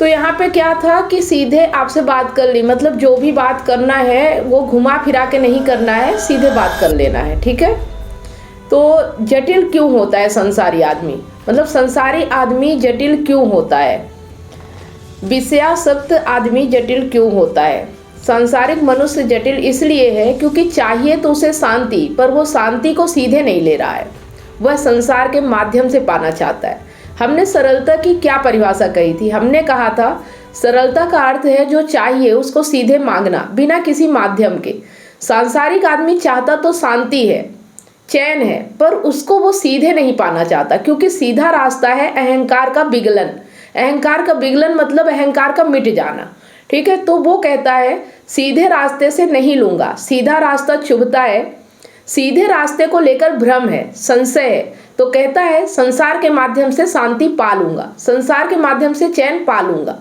तो यहाँ पे क्या था कि सीधे आपसे बात कर ली, मतलब जो भी बात करना है वो घुमा फिरा के नहीं करना है, सीधे बात कर लेना है, ठीक है। तो जटिल क्यों होता है संसारी आदमी, मतलब संसारी आदमी जटिल क्यों होता है, विषयासक्त आदमी जटिल क्यों होता है। सांसारिक मनुष्य जटिल इसलिए है क्योंकि चाहिए तो उसे शांति, पर वो शांति को सीधे नहीं ले रहा है, वह संसार के माध्यम से पाना चाहता है। हमने सरलता की क्या परिभाषा कही थी, हमने कहा था सरलता का अर्थ है जो चाहिए उसको सीधे मांगना, बिना किसी माध्यम के। सांसारिक आदमी चाहता तो शांति है, चैन है, पर उसको वो सीधे नहीं पाना चाहता, क्योंकि सीधा रास्ता है अहंकार का विगलन। अहंकार का विगलन मतलब अहंकार का मिट जाना, ठीक है। तो वो कहता है सीधे रास्ते से नहीं लूंगा, सीधा रास्ता चुभता है, सीधे रास्ते को लेकर भ्रम है, संशय है, तो कहता है संसार के माध्यम से शांति पा लूंगा, संसार के माध्यम से चैन पा लूंगा।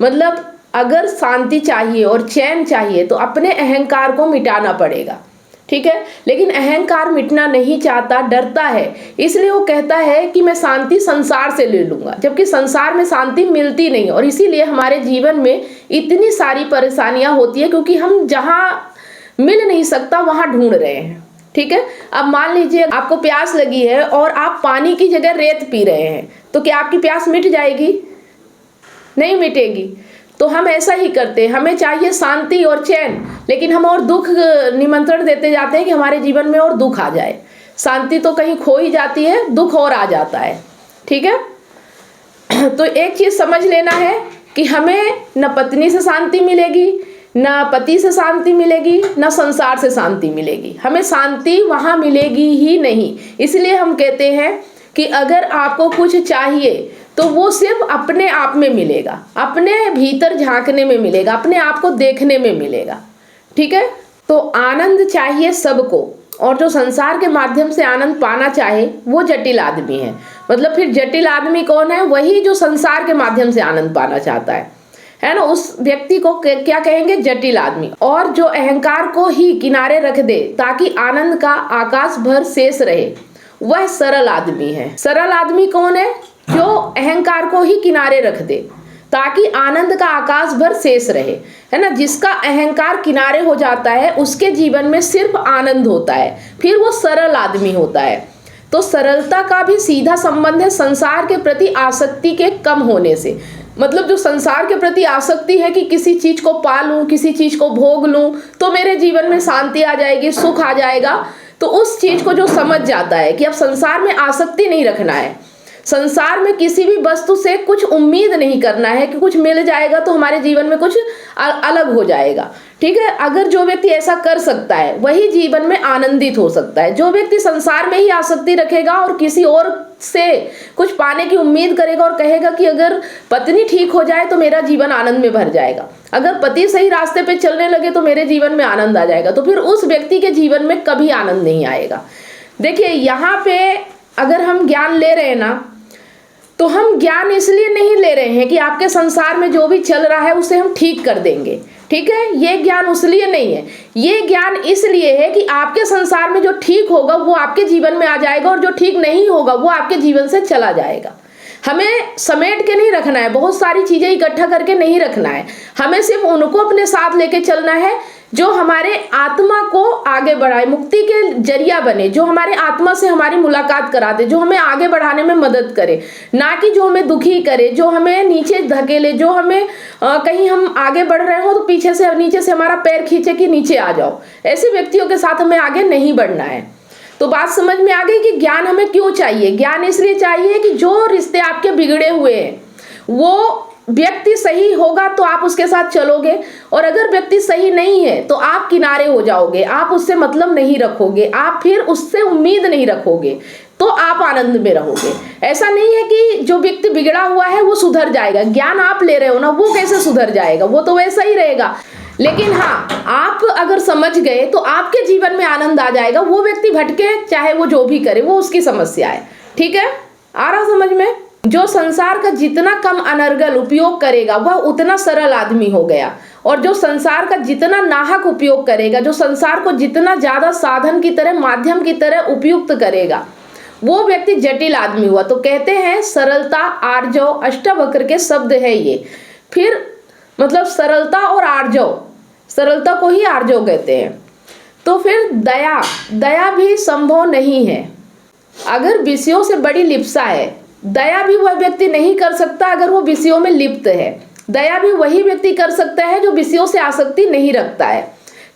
मतलब अगर शांति चाहिए और चैन चाहिए तो अपने अहंकार को मिटाना पड़ेगा, ठीक है। लेकिन अहंकार मिटना नहीं चाहता, डरता है, इसलिए वो कहता है कि मैं शांति संसार से ले लूंगा, जबकि संसार में शांति मिलती नहीं। और इसीलिए हमारे जीवन में इतनी सारी परेशानियां होती है, क्योंकि हम जहां मिल नहीं सकता वहां ढूंढ रहे हैं, ठीक है। अब मान लीजिए आपको प्यास लगी है और आप पानी की जगह रेत पी रहे हैं, तो क्या आपकी प्यास मिट जाएगी? नहीं मिटेगी। तो हम ऐसा ही करते हैं, हमें चाहिए शांति और चैन, लेकिन हम और दुख निमंत्रण देते जाते हैं कि हमारे जीवन में और दुख आ जाए। शांति तो कहीं खो ही जाती है, दुख और आ जाता है, ठीक है। तो एक चीज समझ लेना है कि हमें न पत्नी से शांति मिलेगी, न पति से शांति मिलेगी, न संसार से शांति मिलेगी, हमें शांति वहां मिलेगी ही नहीं। इसलिए हम कहते हैं कि अगर आपको कुछ चाहिए तो वो सिर्फ अपने आप में मिलेगा, अपने भीतर झांकने में मिलेगा, अपने आप को देखने में मिलेगा, ठीक है। तो आनंद चाहिए सबको, और जो संसार के माध्यम से आनंद पाना चाहे वो जटिल आदमी है। मतलब फिर जटिल आदमी कौन है? वही जो संसार के माध्यम से आनंद पाना चाहता है ना, उस व्यक्ति को क्या कहेंगे? जटिल आदमी। और जो अहंकार को ही किनारे रख दे ताकि आनंद का आकाश भर शेष रहे, वह सरल आदमी है। सरल आदमी कौन है? जो अहंकार को ही किनारे रख दे ताकि आनंद का आकाश भर शेष रहे, है ना। जिसका अहंकार किनारे हो जाता है उसके जीवन में सिर्फ आनंद होता है, फिर वो सरल आदमी होता है। तो सरलता का भी सीधा संबंध है संसार के प्रति आसक्ति के कम होने से। मतलब जो संसार के प्रति आसक्ति है कि किसी चीज को पा लूं, किसी चीज को भोग लूं तो मेरे जीवन में शांति आ जाएगी, सुख आ जाएगा, तो उस चीज को जो समझ जाता है कि अब संसार में आसक्ति नहीं रखना है, संसार में किसी भी वस्तु से कुछ उम्मीद नहीं करना है कि कुछ मिल जाएगा तो हमारे जीवन में कुछ अलग हो जाएगा, ठीक है। अगर जो व्यक्ति ऐसा कर सकता है वही जीवन में आनंदित हो सकता है। जो व्यक्ति संसार में ही आसक्ति रखेगा और किसी और से कुछ पाने की उम्मीद करेगा और कहेगा कि अगर पत्नी ठीक हो जाए तो मेरा जीवन आनंद में भर जाएगा, अगर पति सही रास्ते पे चलने लगे तो मेरे जीवन में आनंद आ जाएगा, तो फिर उस व्यक्ति के जीवन में कभी आनंद नहीं आएगा। देखिए यहाँ पे अगर हम ज्ञान ले रहे हैं ना, तो हम ज्ञान इसलिए नहीं ले रहे हैं कि आपके संसार में जो भी चल रहा है उसे हम ठीक कर देंगे, ठीक है। ये ज्ञान उसलिए नहीं है, ये ज्ञान इसलिए है कि आपके संसार में जो ठीक होगा वो आपके जीवन में आ जाएगा और जो ठीक नहीं होगा वो आपके जीवन से चला जाएगा। हमें समेट के नहीं रखना है, बहुत सारी चीजें इकट्ठा करके नहीं रखना है, हमें सिर्फ उनको अपने साथ लेके चलना है जो हमारे आत्मा को आगे बढ़ाए, मुक्ति के जरिया बने, जो हमारे आत्मा से हमारी मुलाकात करा दे, जो हमें आगे बढ़ाने में मदद करे, ना कि जो हमें दुखी करे, जो हमें नीचे धकेले, जो हमें कहीं हम आगे बढ़ रहे हो तो पीछे से नीचे से हमारा पैर खींचे कि नीचे आ जाओ। ऐसे व्यक्तियों के साथ हमें आगे नहीं बढ़ना है। तो बात समझ में आ गई कि ज्ञान हमें क्यों चाहिए। ज्ञान इसलिए चाहिए कि जो रिश्ते आपके बिगड़े हुए हैं वो व्यक्ति सही होगा तो आप उसके साथ चलोगे, और अगर व्यक्ति सही नहीं है तो आप किनारे हो जाओगे, आप उससे मतलब नहीं रखोगे, आप फिर उससे उम्मीद नहीं रखोगे, तो आप आनंद में रहोगे। ऐसा नहीं है कि जो व्यक्ति बिगड़ा हुआ है वो सुधर जाएगा। ज्ञान आप ले रहे हो ना, वो कैसे सुधर जाएगा, वो तो वैसा ही रहेगा। लेकिन हाँ, आप अगर समझ गए तो आपके जीवन में आनंद आ जाएगा। वो व्यक्ति भटके चाहे वो जो भी करे, वो उसकी समस्या है, ठीक है। आ रहा समझ में? जो संसार का जितना कम अनर्गल उपयोग करेगा वह उतना सरल आदमी हो गया, और जो संसार का जितना नाहक उपयोग करेगा, जो संसार को जितना ज्यादा साधन की तरह, माध्यम की तरह उपयुक्त करेगा, वो व्यक्ति जटिल आदमी हुआ। तो कहते हैं सरलता आर्जव अष्टावक्र के शब्द है ये। फिर मतलब सरलता और आर्जव, सरलता को ही आर्जव कहते हैं। तो फिर दया भी संभव नहीं है। अगर विषयों से बड़ी लिप्सा है, दया भी वह व्यक्ति नहीं कर सकता अगर वो विषयों में लिप्त है। दया भी वही व्यक्ति कर सकता है जो विषयों से आसक्ति नहीं रखता है।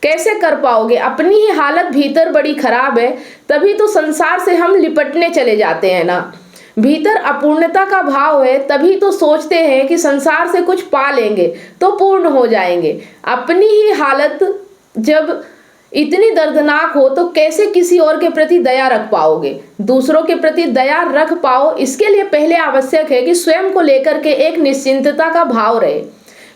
कैसे कर पाओगे? अपनी ही हालत भीतर बड़ी खराब है, तभी तो संसार से हम लिपटने चले जाते हैं ना। भीतर अपूर्णता का भाव है, तभी तो सोचते हैं कि संसार से कुछ पा लेंगे तो पूर्ण हो जाएंगे। अपनी ही हालत जब इतनी दर्दनाक हो तो कैसे किसी और के प्रति दया रख पाओगे? दूसरों के प्रति दया रख पाओ, इसके लिए पहले आवश्यक है कि स्वयं को लेकर के एक निश्चिंतता का भाव रहे।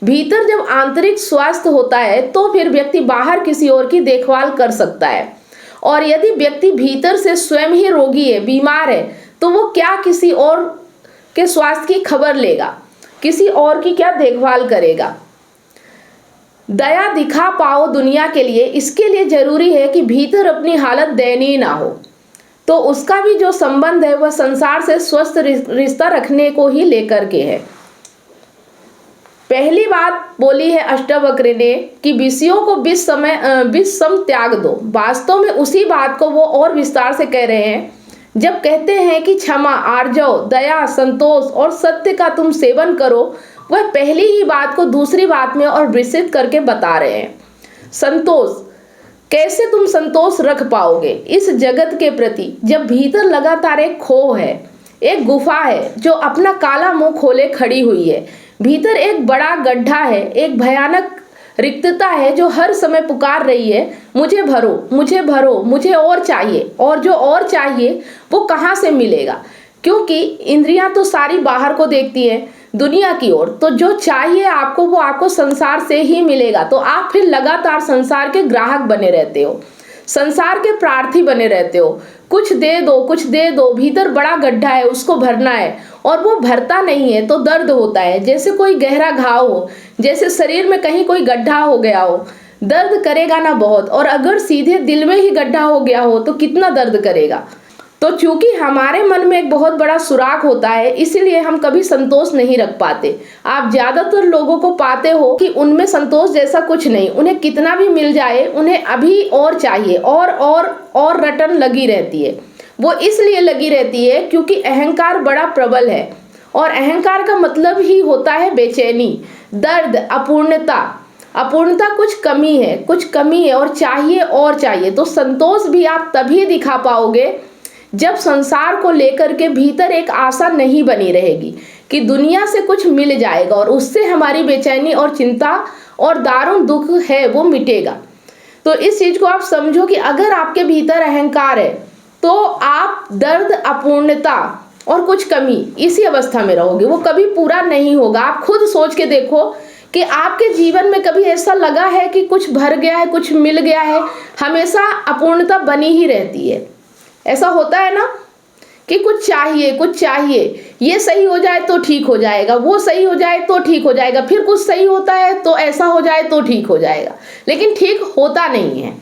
भीतर जब आंतरिक स्वास्थ्य होता है तो फिर व्यक्ति बाहर किसी और की देखभाल कर सकता है। और यदि व्यक्ति भीतर से स्वयं ही रोगी है, बीमार है, तो वो क्या किसी और के स्वास्थ्य की खबर लेगा? किसी और की क्या देखभाल करेगा? दया दिखा पाओ दुनिया के लिए, इसके लिए जरूरी है कि भीतर अपनी हालत दयनीय ना हो। तो उसका भी जो संबंध है वह संसार से स्वस्थ रिश्ता रखने को ही लेकर के है। पहली बात बोली है अष्टावक्र ने कि विषयों को विषम त्याग दो। वास्तव में उसी बात को वो और विस्तार से कह रहे हैं जब कहते हैं कि क्षमा, आर्जव, दया, संतोष और सत्य का तुम सेवन करो। वह पहली ही बात को दूसरी बात में और विस्तृत करके बता रहे हैं। संतोष, कैसे तुम संतोष रख पाओगे इस जगत के प्रति जब भीतर लगातार एक खो है, एक गुफा है जो अपना काला मुंह खोले खड़ी हुई है। भीतर एक बड़ा गड्ढा है, एक भयानक रिक्तता है जो हर समय पुकार रही है, मुझे भरो, मुझे भरो, मुझे और चाहिए। और जो और चाहिए वो कहाँ से मिलेगा? क्योंकि इंद्रियां तो सारी बाहर को देखती है, दुनिया की ओर। तो जो चाहिए आपको वो आपको संसार से ही मिलेगा। तो आप फिर लगातार संसार के ग्राहक बने रहते हो, संसार के प्रार्थी बने रहते हो। कुछ दे दो, कुछ दे दो। भीतर बड़ा गड्ढा है, उसको भरना है और वो भरता नहीं है तो दर्द होता है। जैसे कोई गहरा घाव हो, जैसे शरीर में कहीं कोई गड्ढा हो गया हो, दर्द करेगा ना बहुत। और अगर सीधे दिल में ही गड्ढा हो गया हो तो कितना दर्द करेगा। तो चूंकि हमारे मन में एक बहुत बड़ा सुराख होता है, इसलिए हम कभी संतोष नहीं रख पाते। आप ज्यादातर लोगों को पाते हो कि उनमें संतोष जैसा कुछ नहीं। उन्हें कितना भी मिल जाए, उन्हें अभी और चाहिए, और रटन लगी रहती है। वो इसलिए लगी रहती है क्योंकि अहंकार बड़ा प्रबल है। और अहंकार का मतलब ही होता है बेचैनी, दर्द, अपूर्णता। अपूर्णता कुछ कमी है और चाहिए। तो संतोष भी आप तभी दिखा पाओगे जब संसार को लेकर के भीतर एक आशा नहीं बनी रहेगी कि दुनिया से कुछ मिल जाएगा और उससे हमारी बेचैनी और चिंता और दारुण दुख है वो मिटेगा। तो इस चीज को आप समझो कि अगर आपके भीतर अहंकार है तो आप दर्द, अपूर्णता और कुछ कमी इसी अवस्था में रहोगे, वो कभी पूरा नहीं होगा। आप खुद सोच के देखो कि आपके जीवन में कभी ऐसा लगा है कि कुछ भर गया है, कुछ मिल गया है? हमेशा अपूर्णता बनी ही रहती है। ऐसा होता है ना कि कुछ चाहिए, ये सही हो जाए तो ठीक हो जाएगा, वो सही हो जाए तो ठीक हो जाएगा, फिर कुछ सही होता है तो ऐसा हो जाए तो ठीक हो जाएगा, लेकिन ठीक होता नहीं है।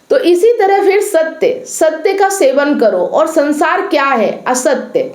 तो इसी तरह फिर सत्य का सेवन करो और संसार क्या है? असत्य।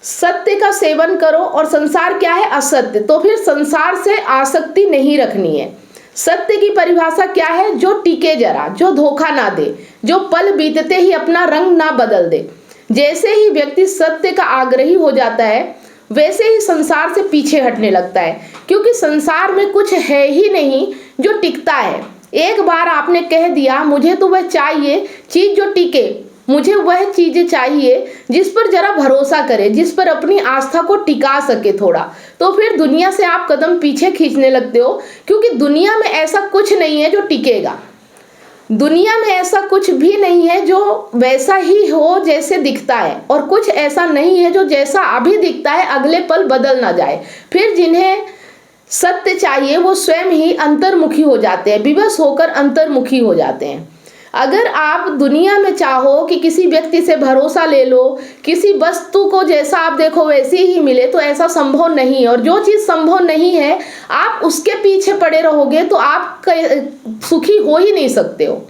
सत्य का सेवन करो और संसार क्या है? असत्य। तो फिर संसार से आसक्ति नहीं रखनी है। सत्य की परिभाषा क्या है? जो टिके जरा, जो धोखा ना दे, जो पल बीतते ही अपना रंग ना बदल दे। जैसे ही व्यक्ति सत्य का आग्रही हो जाता है वैसे ही संसार से पीछे हटने लगता है, क्योंकि संसार में कुछ है ही नहीं जो टिकता है। एक बार आपने कह दिया मुझे तो वह चाहिए चीज जो टिके, मुझे वह चीजें चाहिए जिस पर जरा भरोसा करे, जिस पर अपनी आस्था को टिका सके थोड़ा। तो फिर दुनिया से आप कदम पीछे खींचने लगते हो, क्योंकि दुनिया में ऐसा कुछ नहीं है जो टिकेगा। दुनिया में ऐसा कुछ भी नहीं है जो वैसा ही हो जैसे दिखता है, और कुछ ऐसा नहीं है जो जैसा अभी दिखता है अगले पल बदल ना जाए। फिर जिन्हें सत्य चाहिए वो स्वयं ही अंतर्मुखी हो जाते हैं, विवश होकर अंतर्मुखी हो जाते हैं। अगर आप दुनिया में चाहो कि किसी व्यक्ति से भरोसा ले लो, किसी वस्तु को जैसा आप देखो वैसी ही मिले, तो ऐसा संभव नहीं है। और जो चीज संभव नहीं है आप उसके पीछे पड़े रहोगे तो आप सुखी हो ही नहीं सकते हो,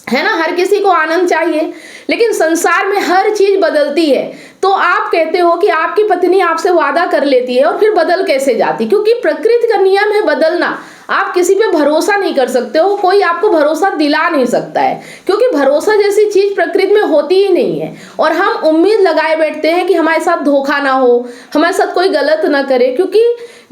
है ना। हर किसी को आनंद चाहिए, लेकिन संसार में हर चीज बदलती है। तो आप कहते हो कि आपकी पत्नी आपसे वादा कर लेती है और फिर बदल कैसे जाती, क्योंकि प्रकृति का नियम है बदलना। आप किसी पे भरोसा नहीं कर सकते हो, कोई आपको भरोसा दिला नहीं सकता है, क्योंकि भरोसा जैसी चीज प्रकृति में होती ही नहीं है। और हम उम्मीद लगाए बैठते हैं कि हमारे साथ धोखा ना हो, हमारे साथ कोई गलत ना करे, क्योंकि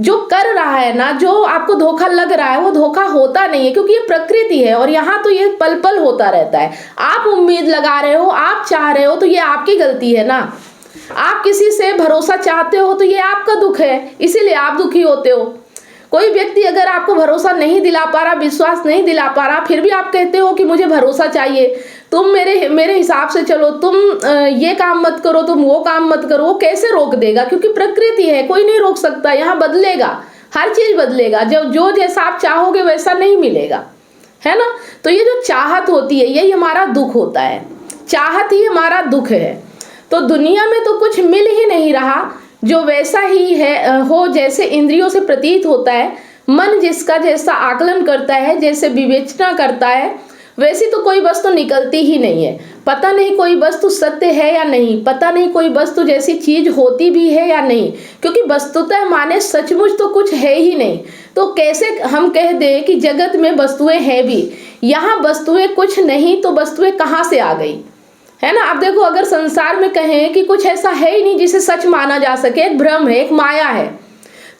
जो कर रहा है ना, जो आपको धोखा लग रहा है वो धोखा होता नहीं है, क्योंकि ये प्रकृति है और यहाँ तो ये पल पल होता रहता है। आप उम्मीद लगा रहे हो, आप चाह रहे हो, तो ये आपकी गलती है ना। आप किसी से भरोसा चाहते हो तो ये आपका दुख है, इसीलिए आप दुखी होते हो। कोई व्यक्ति अगर आपको भरोसा नहीं दिला पा रहा, विश्वास नहीं दिला पा रहा, फिर भी आप कहते हो कि मुझे भरोसा चाहिए, तुम मेरे हिसाब से चलो, तुम ये काम मत करो, तुम वो काम मत करो, वो कैसे रोक देगा? क्योंकि प्रकृति है, कोई नहीं रोक सकता। यहाँ बदलेगा, हर चीज बदलेगा, जो जैसा आप चाहोगे वैसा नहीं मिलेगा, है ना। तो ये जो चाहत होती है, यही हमारा दुख होता है, चाहत ही हमारा दुख है। तो दुनिया में तो कुछ मिल ही नहीं रहा जो वैसा ही है हो जैसे इंद्रियों से प्रतीत होता है। मन जिसका जैसा आकलन करता है, जैसे विवेचना करता है, वैसी तो कोई वस्तु निकलती ही नहीं है। पता नहीं कोई वस्तु सत्य है या नहीं, पता नहीं कोई वस्तु जैसी चीज होती भी है या नहीं, क्योंकि वस्तुतः माने सचमुच तो कुछ है ही नहीं। तो कैसे हम कह दें कि जगत में वस्तुएं हैं भी? यहाँ वस्तुएं कुछ नहीं तो वस्तुएं कहाँ से आ गई, है ना। आप देखो, अगर संसार में कहें कि कुछ ऐसा है ही नहीं जिसे सच माना जा सके, एक भ्रम है, एक माया है,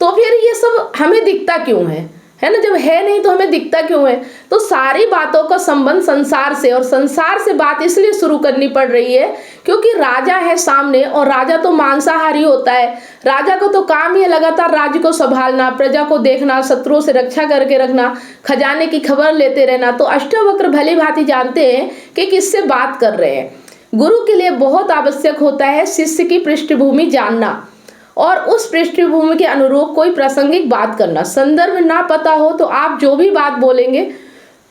तो फिर ये सब हमें दिखता क्यों है ना। जब है नहीं तो हमें दिखता क्यों है? तो सारी बातों का संबंध संसार से, और संसार से बात इसलिए शुरू करनी पड़ रही है क्योंकि राजा है सामने, और राजा तो मांसाहारी होता है। राजा को तो काम ही है लगातार राज्य को संभालना, प्रजा को देखना, शत्रुओं से रक्षा करके रखना, खजाने की खबर लेते रहना। तो अष्टवक्र भली भांति जानते हैं कि किससे बात कर रहे हैं। गुरु के लिए बहुत आवश्यक होता है शिष्य की पृष्ठभूमि जानना, और उस पृष्ठभूमि के अनुरूप कोई प्रासंगिक बात करना। संदर्भ ना पता हो तो आप जो भी बात बोलेंगे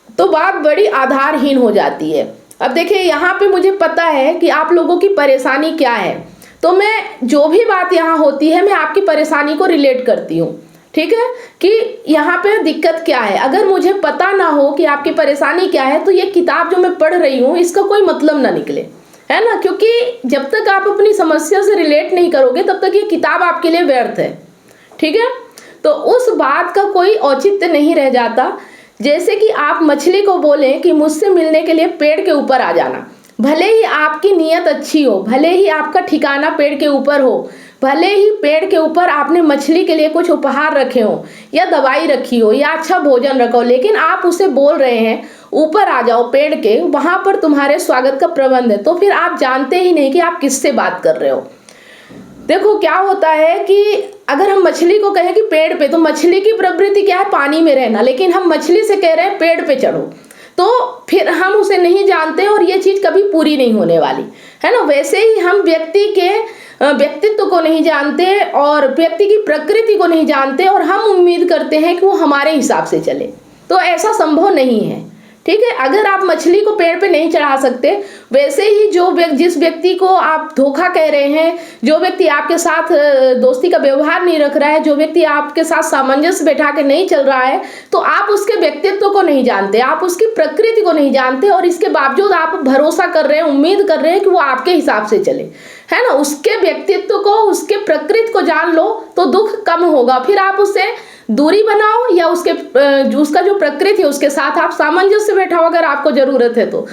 तो बात बड़ी आधारहीन हो जाती है। अब देखिए, यहाँ पे मुझे पता है कि आप लोगों की परेशानी क्या है, तो मैं जो भी बात यहाँ होती है मैं आपकी परेशानी को रिलेट करती हूँ, ठीक है, कि यहाँ पे दिक्कत क्या है। अगर मुझे पता ना हो कि आपकी परेशानी क्या है तो ये किताब जो मैं पढ़ रही हूँ इसका कोई मतलब ना निकले, है ना। क्योंकि जब तक आप अपनी समस्या से रिलेट नहीं करोगे तब तक ये किताब आपके लिए व्यर्थ है, ठीक है। तो उस बात का कोई औचित्य नहीं रह जाता। जैसे कि आप मछली को बोलें कि मुझसे मिलने के लिए पेड़ के ऊपर आ जाना, भले ही आपकी नीयत अच्छी हो, भले ही आपका ठिकाना पेड़ के ऊपर हो, भले ही पेड़ के ऊपर आपने मछली के लिए कुछ उपहार रखे हो, या दवाई रखी हो, या अच्छा भोजन रखा हो, लेकिन आप उसे बोल रहे हैं ऊपर आ जाओ पेड़ के, वहां पर तुम्हारे स्वागत का प्रबंध है, तो फिर आप जानते ही नहीं कि आप किससे बात कर रहे हो। देखो क्या होता है कि अगर हम मछली को कहें कि पेड़ पे, तो मछली की प्रवृत्ति क्या है? पानी में रहना, लेकिन हम मछली से कह रहे हैं पेड़ पे चढ़ो, तो फिर हम उसे नहीं जानते और ये चीज कभी पूरी नहीं होने वाली, है ना। वैसे ही हम व्यक्ति के व्यक्तित्व को नहीं जानते और व्यक्ति की प्रकृति को नहीं जानते, और हम उम्मीद करते हैं कि वो हमारे हिसाब से चले, तो ऐसा संभव नहीं है, ठीक है। अगर आप मछली को पेड़ पे नहीं चढ़ा सकते, वैसे ही जिस व्यक्ति को आप धोखा कह रहे हैं, जो व्यक्ति आपके साथ दोस्ती का व्यवहार नहीं रख रहा है, जो व्यक्ति आपके साथ सामंजस्य बैठा के नहीं चल रहा है, तो आप उसके व्यक्तित्व को नहीं जानते, आप उसकी प्रकृति को नहीं जानते, और इसके बावजूद आप भरोसा कर रहे हैं, उम्मीद कर रहे हैं कि वो आपके हिसाब से चले, है ना। उसके व्यक्तित्व को, उसके प्रकृति को जान लो तो दुख कम होगा। फिर आप उससे दूरी बनाओ, या उसका जो प्रकृति है उसके साथ आप सामंजस्य बैठाओ अगर आपको जरूरत है तो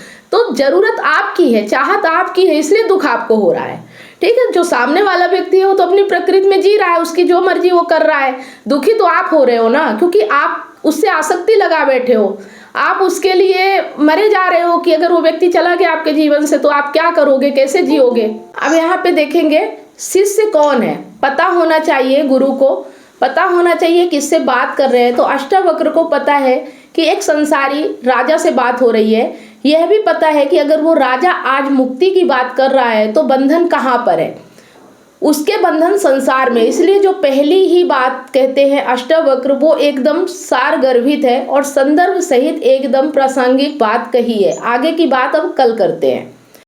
जरूरत आपकी है, चाहत आपकी है, इसलिए दुख आपको हो रहा है, ठीक है। जो सामने वाला व्यक्ति है वो तो अपनी प्रकृति में जी रहा है, उसकी जो मर्जी वो कर रहा है, दुखी तो आप हो रहे हो ना, क्योंकि आप उससे आसक्ति लगा बैठे हो, आप उसके लिए मरे जा रहे हो कि अगर वो व्यक्ति चला गया आपके जीवन से तो आप क्या करोगे, कैसे जियोगे। अब यहाँ पे देखेंगे शिष्य कौन है, पता होना चाहिए, गुरु को पता होना चाहिए किससे बात कर रहे हैं। तो अष्टवक्र को पता है कि एक संसारी राजा से बात हो रही है, यह भी पता है कि अगर वो राजा आज मुक्ति की बात कर रहा है तो बंधन कहाँ पर है, उसके बंधन संसार में। इसलिए जो पहली ही बात कहते हैं अष्टवक्र, वो एकदम सारगर्भित है और संदर्भ सहित एकदम प्रासंगिक बात कही है। आगे की बात अब कल करते हैं।